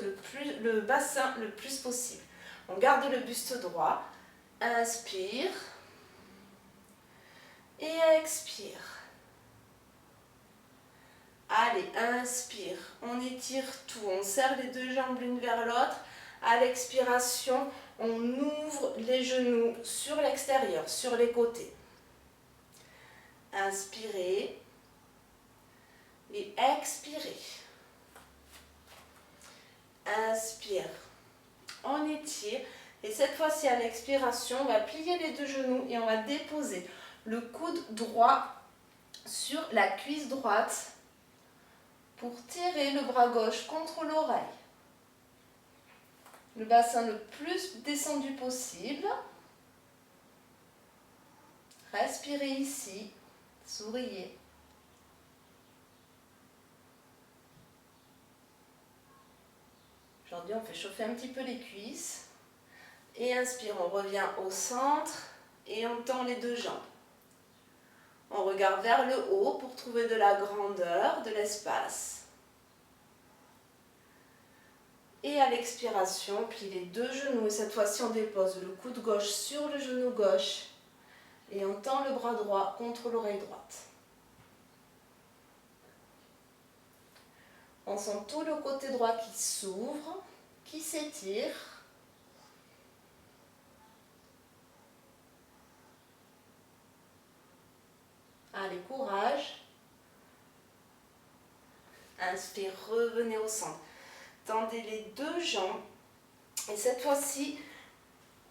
le bassin le plus possible. On garde le buste droit. Inspire. Et expire. Allez, inspire. On étire tout. On serre les deux jambes l'une vers l'autre. À l'expiration, on ouvre les genoux sur l'extérieur, sur les côtés. Inspirez. Et expirez. Inspire. On étire. Et cette fois-ci, à l'expiration, on va plier les deux genoux et on va déposer le coude droit sur la cuisse droite pour tirer le bras gauche contre l'oreille. Le bassin le plus descendu possible. Respirez ici. Souriez. Aujourd'hui, on fait chauffer un petit peu les cuisses. Et inspire, on revient au centre et on tend les deux jambes. On regarde vers le haut pour trouver de la grandeur, de l'espace. Et à l'expiration, plie les deux genoux. Et cette fois-ci, on dépose le coude gauche sur le genou gauche. Et on tend le bras droit contre l'oreille droite. On sent tout le côté droit qui s'ouvre, qui s'étire. Allez, courage. Inspire, revenez au centre. Tendez les deux jambes. Et cette fois-ci,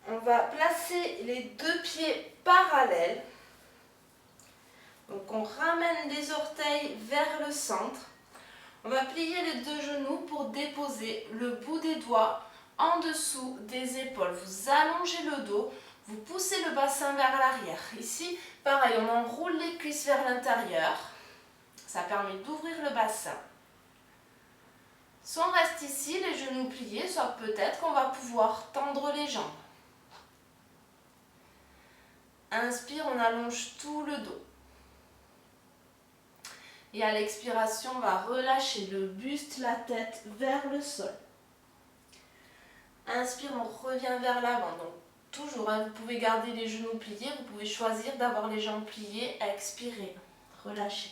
on va placer les deux pieds parallèles. Donc on ramène les orteils vers le centre. On va plier les deux genoux pour déposer le bout des doigts en dessous des épaules. Vous allongez le dos, vous poussez le bassin vers l'arrière. Ici, pareil, on enroule les cuisses vers l'intérieur. Ça permet d'ouvrir le bassin. Soit on reste ici, les genoux pliés, soit peut-être qu'on va pouvoir tendre les jambes. Inspire, on allonge tout le dos. Et à l'expiration, on va relâcher le buste, la tête vers le sol. Inspire, on revient vers l'avant. Donc toujours, vous pouvez garder les genoux pliés, vous pouvez choisir d'avoir les jambes pliées. Expirez, relâchez.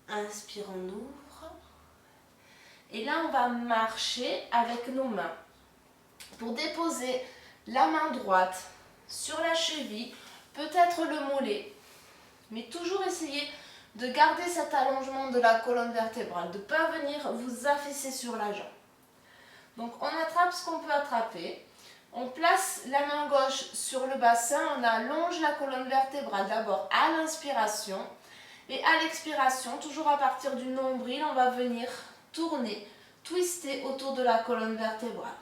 Inspire, on ouvre. Et là, on va marcher avec nos mains pour déposer la main droite sur la cheville, peut-être le mollet, mais toujours essayer de garder cet allongement de la colonne vertébrale, de ne pas venir vous affaisser sur la jambe. Donc on attrape ce qu'on peut attraper, on place la main gauche sur le bassin, on allonge la colonne vertébrale d'abord à l'inspiration et à l'expiration, toujours à partir du nombril, on va venir tourner, twister autour de la colonne vertébrale.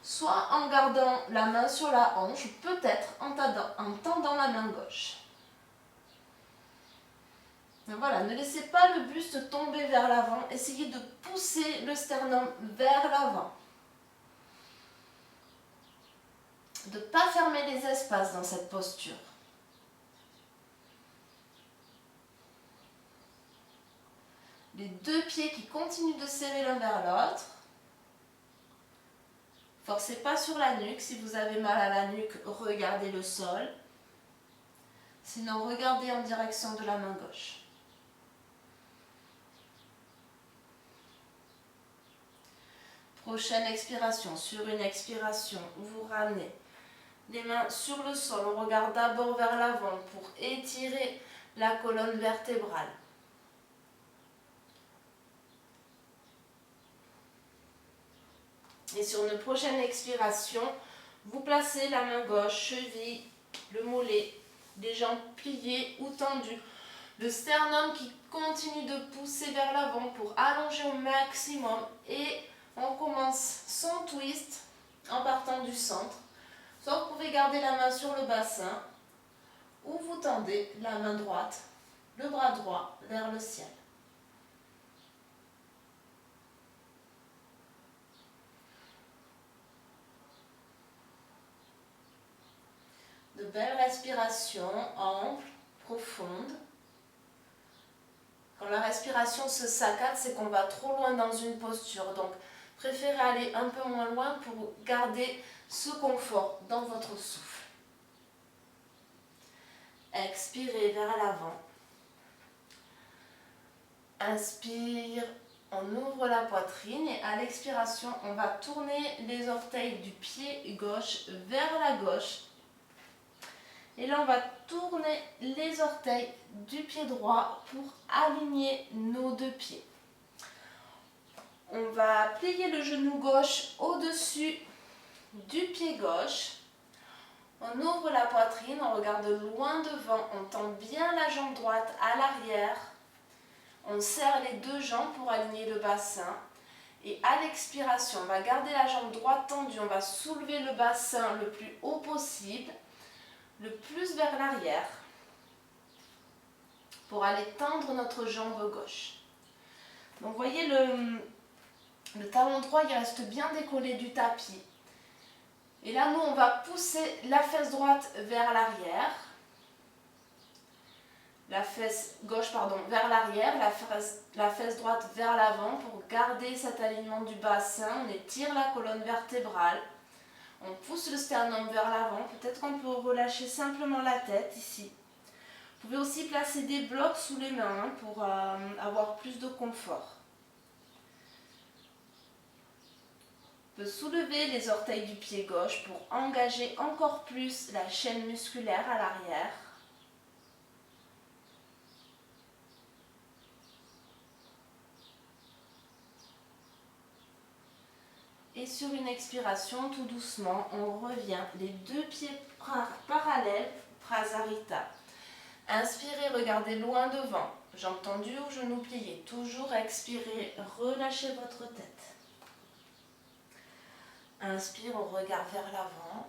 Soit en gardant la main sur la hanche, peut-être en tendant la main gauche. Voilà, ne laissez pas le buste tomber vers l'avant, essayez de pousser le sternum vers l'avant. De ne pas fermer les espaces dans cette posture. Les deux pieds qui continuent de serrer l'un vers l'autre. Forcez pas sur la nuque, si vous avez mal à la nuque, regardez le sol. Sinon, regardez en direction de la main gauche. Prochaine expiration. Sur une expiration, vous ramenez les mains sur le sol. On regarde d'abord vers l'avant pour étirer la colonne vertébrale. Et sur une prochaine expiration, vous placez la main gauche, cheville, le mollet, les jambes pliées ou tendues. Le sternum qui continue de pousser vers l'avant pour allonger au maximum. Et on commence son twist en partant du centre. Soit vous pouvez garder la main sur le bassin ou vous tendez la main droite, le bras droit vers le ciel. De belles respirations amples, profondes. Quand la respiration se saccade, c'est qu'on va trop loin dans une posture. Donc, préférez aller un peu moins loin pour garder ce confort dans votre souffle. Expirez vers l'avant. Inspire, on ouvre la poitrine et à l'expiration, on va tourner les orteils du pied gauche vers la gauche. Et là, on va tourner les orteils du pied droit pour aligner nos deux pieds. On va plier le genou gauche au-dessus du pied gauche. On ouvre la poitrine, on regarde loin devant, on tend bien la jambe droite à l'arrière. On serre les deux jambes pour aligner le bassin. Et à l'expiration, on va garder la jambe droite tendue, on va soulever le bassin le plus haut possible, le plus vers l'arrière, pour aller tendre notre jambe gauche. Donc vous voyez, le talon droit il reste bien décollé du tapis. Et là, nous, on va pousser la fesse droite vers l'arrière. la fesse gauche vers l'arrière, la fesse droite vers l'avant pour garder cet alignement du bassin. On étire la colonne vertébrale, on pousse le sternum vers l'avant. Peut-être qu'on peut relâcher simplement la tête ici. Vous pouvez aussi placer des blocs sous les mains pour avoir plus de confort. On peut soulever les orteils du pied gauche pour engager encore plus la chaîne musculaire à l'arrière. Et sur une expiration, tout doucement, on revient les deux pieds parallèles, Prasarita. Inspirez, regardez loin devant, jambes tendues ou genoux pliés. Toujours expirez, relâchez votre tête. Inspire, on regarde vers l'avant.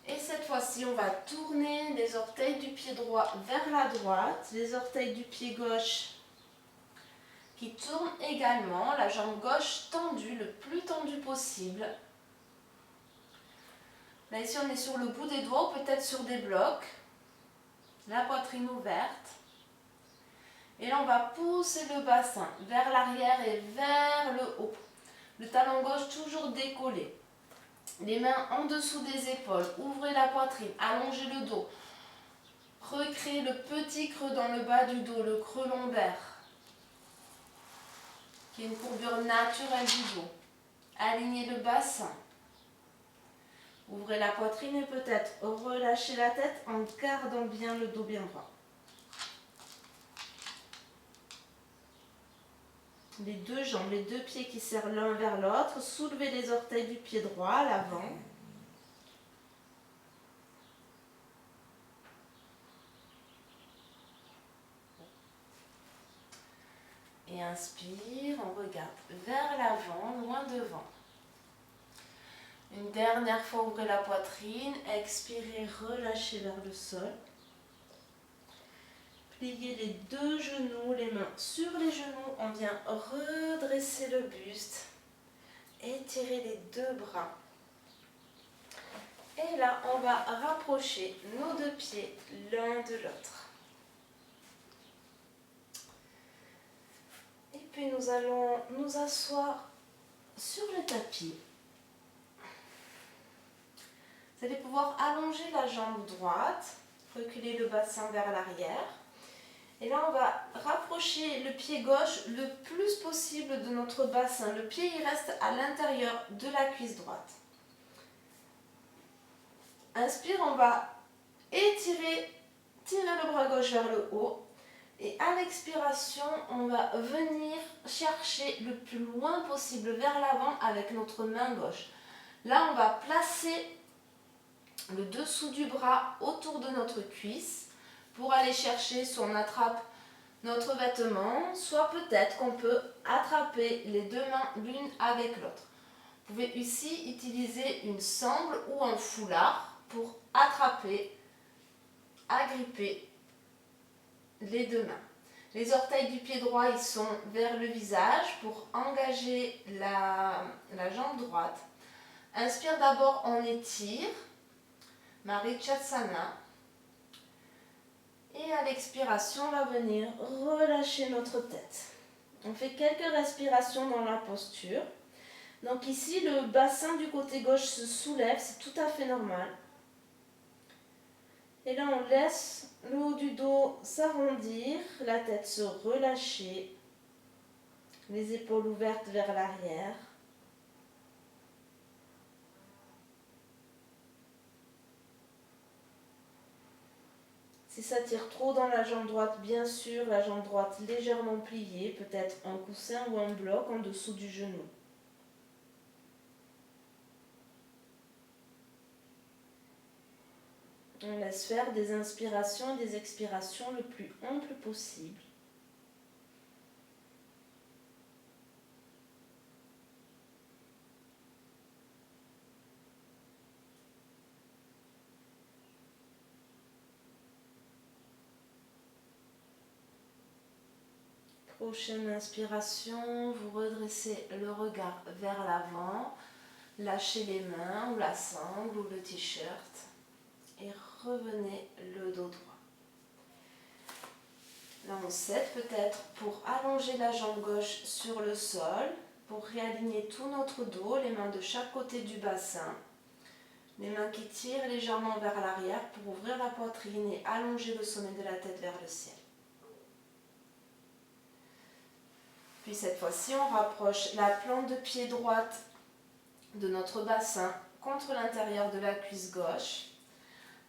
Et cette fois-ci, on va tourner les orteils du pied droit vers la droite, les orteils du pied gauche qui tournent également, la jambe gauche tendue, le plus tendue possible. Là ici, on est sur le bout des doigts ou peut-être sur des blocs. La poitrine ouverte. Et là, on va pousser le bassin vers l'arrière et vers le haut. Le talon gauche toujours décollé. Les mains en dessous des épaules. Ouvrez la poitrine, allongez le dos. Recréez le petit creux dans le bas du dos, le creux lombaire, qui est une courbure naturelle du dos. Alignez le bassin. Ouvrez la poitrine et peut-être relâchez la tête en gardant bien le dos bien droit. Les deux jambes, les deux pieds qui serrent l'un vers l'autre. Soulevez les orteils du pied droit à l'avant. Et inspire, on regarde vers l'avant, loin devant. Une dernière fois, ouvrez la poitrine, expirez, relâchez vers le sol. Pliez les deux genoux, les mains sur les genoux. On vient redresser le buste. Étirez les deux bras. Et là, on va rapprocher nos deux pieds l'un de l'autre. Et puis nous allons nous asseoir sur le tapis. Vous allez pouvoir allonger la jambe droite, reculer le bassin vers l'arrière. Et là, on va rapprocher le pied gauche le plus possible de notre bassin. Le pied, il reste à l'intérieur de la cuisse droite. Inspire, on va tirer le bras gauche vers le haut. Et à l'expiration, on va venir chercher le plus loin possible vers l'avant avec notre main gauche. Là, on va placer le dessous du bras autour de notre cuisse pour aller chercher, soit on attrape notre vêtement, soit peut-être qu'on peut attraper les deux mains l'une avec l'autre. Vous pouvez ici utiliser une sangle ou un foulard pour attraper, agripper les deux mains. Les orteils du pied droit, ils sont vers le visage pour engager la jambe droite. Inspire d'abord, on étire. Marichyasana. Et à l'expiration, on va venir relâcher notre tête. On fait quelques respirations dans la posture. Donc ici, le bassin du côté gauche se soulève, c'est tout à fait normal. Et là, on laisse le haut du dos s'arrondir, la tête se relâcher, les épaules ouvertes vers l'arrière. Si ça tire trop dans la jambe droite, bien sûr, la jambe droite légèrement pliée, peut-être un coussin ou un bloc en dessous du genou. On laisse faire des inspirations et des expirations le plus ample possible. Prochaine inspiration, vous redressez le regard vers l'avant, lâchez les mains ou la sangle ou le t-shirt et revenez le dos droit. 97 peut-être, pour allonger la jambe gauche sur le sol, pour réaligner tout notre dos, les mains de chaque côté du bassin. Les mains qui tirent légèrement vers l'arrière pour ouvrir la poitrine et allonger le sommet de la tête vers le ciel. Puis cette fois-ci, on rapproche la plante de pied droite de notre bassin contre l'intérieur de la cuisse gauche.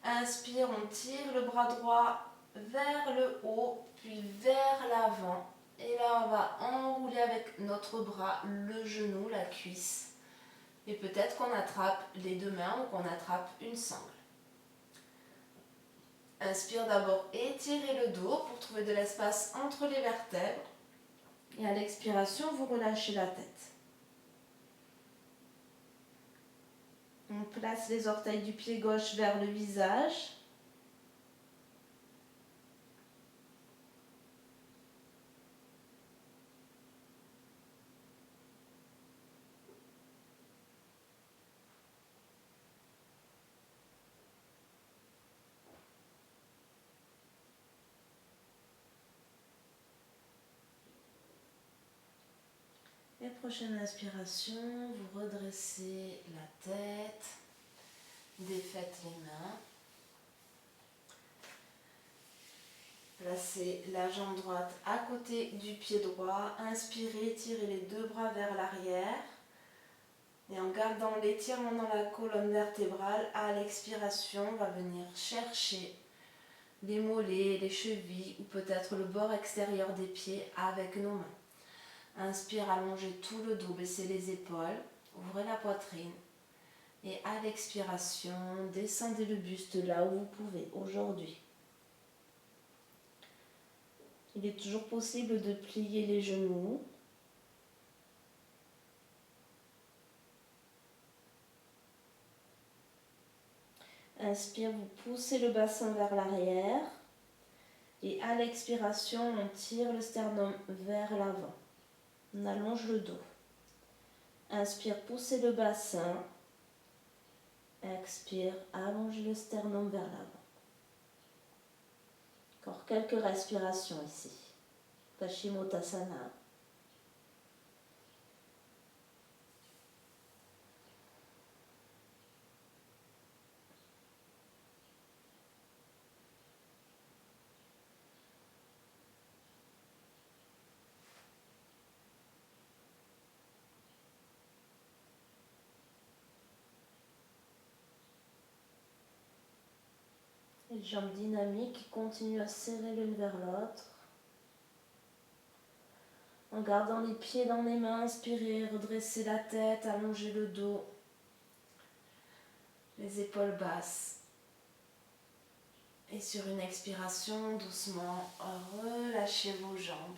Inspire, on tire le bras droit vers le haut, puis vers l'avant. Et là, on va enrouler avec notre bras le genou, la cuisse. Et peut-être qu'on attrape les deux mains ou qu'on attrape une sangle. Inspire d'abord, étirez le dos pour trouver de l'espace entre les vertèbres. Et à l'expiration, vous relâchez la tête. On place les orteils du pied gauche vers le visage. Et prochaine inspiration, vous redressez la tête, défaites les mains. Placez la jambe droite à côté du pied droit. Inspirez, tirez les deux bras vers l'arrière. Et en gardant l'étirement dans la colonne vertébrale, à l'expiration, on va venir chercher les mollets, les chevilles ou peut-être le bord extérieur des pieds avec nos mains. Inspire, allongez tout le dos, baissez les épaules, ouvrez la poitrine. Et à l'expiration, descendez le buste là où vous pouvez aujourd'hui. Il est toujours possible de plier les genoux. Inspire, vous poussez le bassin vers l'arrière. Et à l'expiration, on tire le sternum vers l'avant. On allonge le dos. Inspire, poussez le bassin. Expire, allongez le sternum vers l'avant. Encore quelques respirations ici. Paschimottanasana. Les jambes dynamiques continuent à serrer l'une vers l'autre. En gardant les pieds dans les mains, inspirez, redressez la tête, allongez le dos. Les épaules basses. Et sur une expiration, doucement, relâchez vos jambes.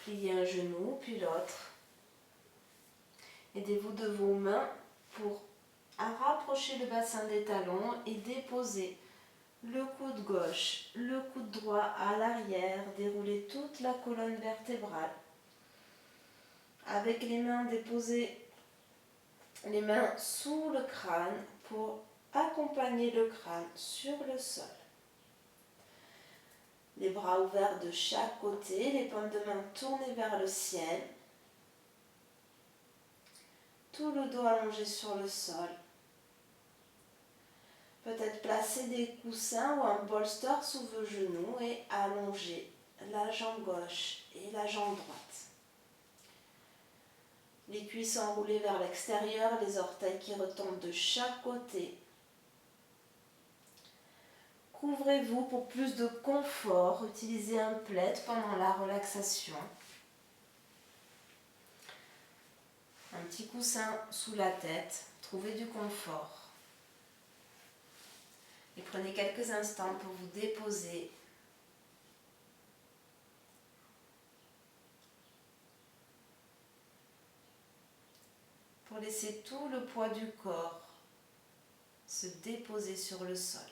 Pliez un genou, puis l'autre. Aidez-vous de vos mains pour rapprocher le bassin des talons et déposer le coude gauche, le coude droit à l'arrière. Déroulez toute la colonne vertébrale. Avec les mains, déposez les mains sous le crâne pour accompagner le crâne sur le sol. Les bras ouverts de chaque côté, les paumes de main tournées vers le ciel. Tout le dos allongé sur le sol. Peut-être placer des coussins ou un bolster sous vos genoux et allonger la jambe gauche et la jambe droite. Les cuisses enroulées vers l'extérieur, les orteils qui retombent de chaque côté. Couvrez-vous pour plus de confort. Utilisez un plaid pendant la relaxation. Un petit coussin sous la tête. Trouvez du confort. Et prenez quelques instants pour vous déposer. Pour laisser tout le poids du corps se déposer sur le sol.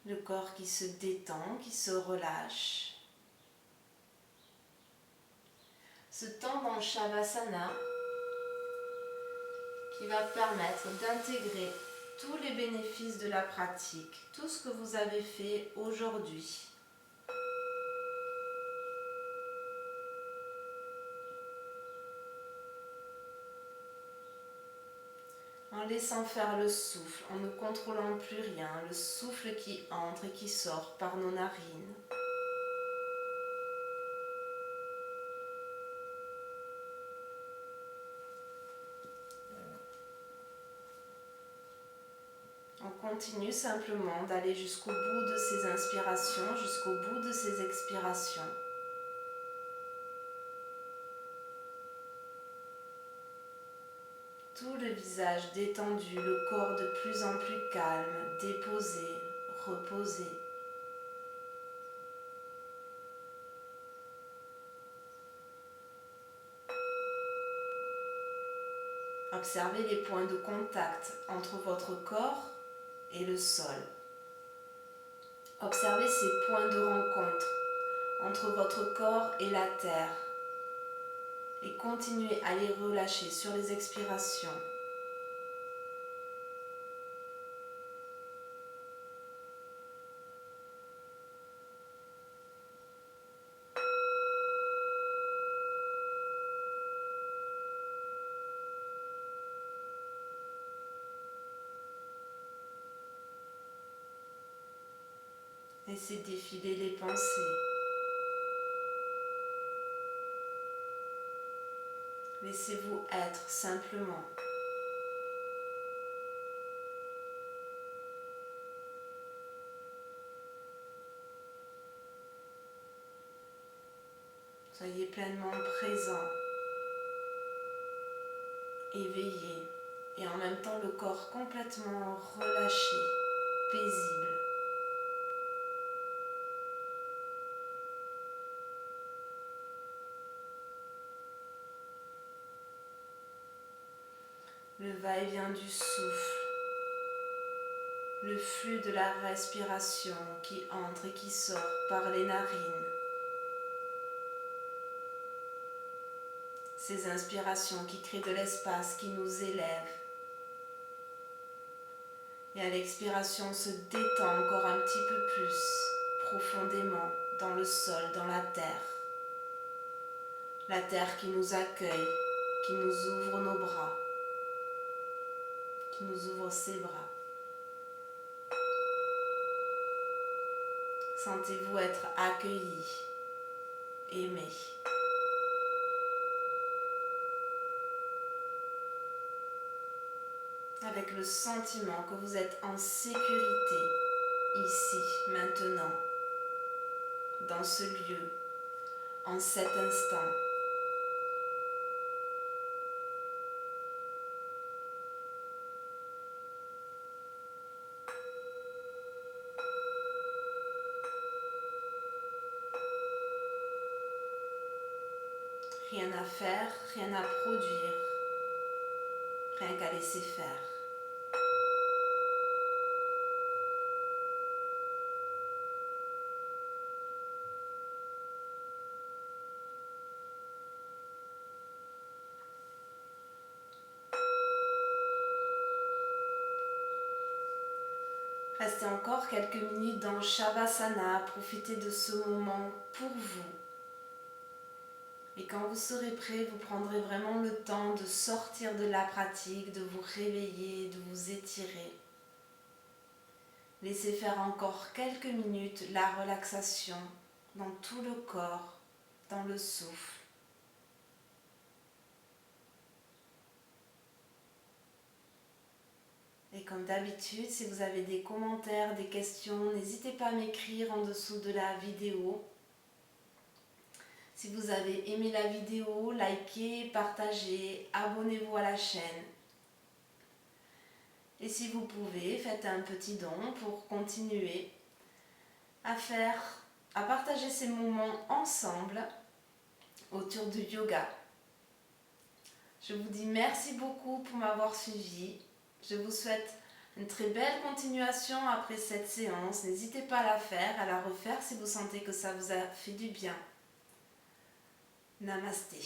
Le corps qui se détend, qui se relâche. Ce temps dans le Shavasana qui va permettre d'intégrer tous les bénéfices de la pratique, tout ce que vous avez fait aujourd'hui. En laissant faire le souffle, en ne contrôlant plus rien, le souffle qui entre et qui sort par nos narines. On continue simplement d'aller jusqu'au bout de ces inspirations, jusqu'au bout de ces expirations. Tout le visage détendu, le corps de plus en plus calme, déposé, reposé. Observez les points de contact entre votre corps et le sol. Observez ces points de rencontre entre votre corps et la terre et continuez à les relâcher sur les expirations. Laissez défiler les pensées. Laissez-vous être simplement. Soyez pleinement présent, éveillé et en même temps le corps complètement relâché, paisible. Le va-et-vient du souffle, le flux de la respiration qui entre et qui sort par les narines. Ces inspirations qui créent de l'espace, qui nous élèvent. Et à l'expiration, on se détend encore un petit peu plus profondément dans le sol, dans la terre. La terre qui nous accueille, qui nous ouvre nos bras, qui nous ouvre ses bras. Sentez-vous être accueilli, aimé. Avec le sentiment que vous êtes en sécurité, ici, maintenant, dans ce lieu, en cet instant. Rien à faire, rien à produire, rien qu'à laisser faire. Restez encore quelques minutes dans Shavasana, profitez de ce moment pour vous. Et quand vous serez prêt, vous prendrez vraiment le temps de sortir de la pratique, de vous réveiller, de vous étirer. Laissez faire encore quelques minutes la relaxation dans tout le corps, dans le souffle. Et comme d'habitude, si vous avez des commentaires, des questions, n'hésitez pas à m'écrire en dessous de la vidéo. Si vous avez aimé la vidéo, likez, partagez, abonnez-vous à la chaîne. Et si vous pouvez, faites un petit don pour continuer à partager ces moments ensemble autour du yoga. Je vous dis merci beaucoup pour m'avoir suivi. Je vous souhaite une très belle continuation après cette séance. N'hésitez pas à la faire, à la refaire si vous sentez que ça vous a fait du bien. Namasté.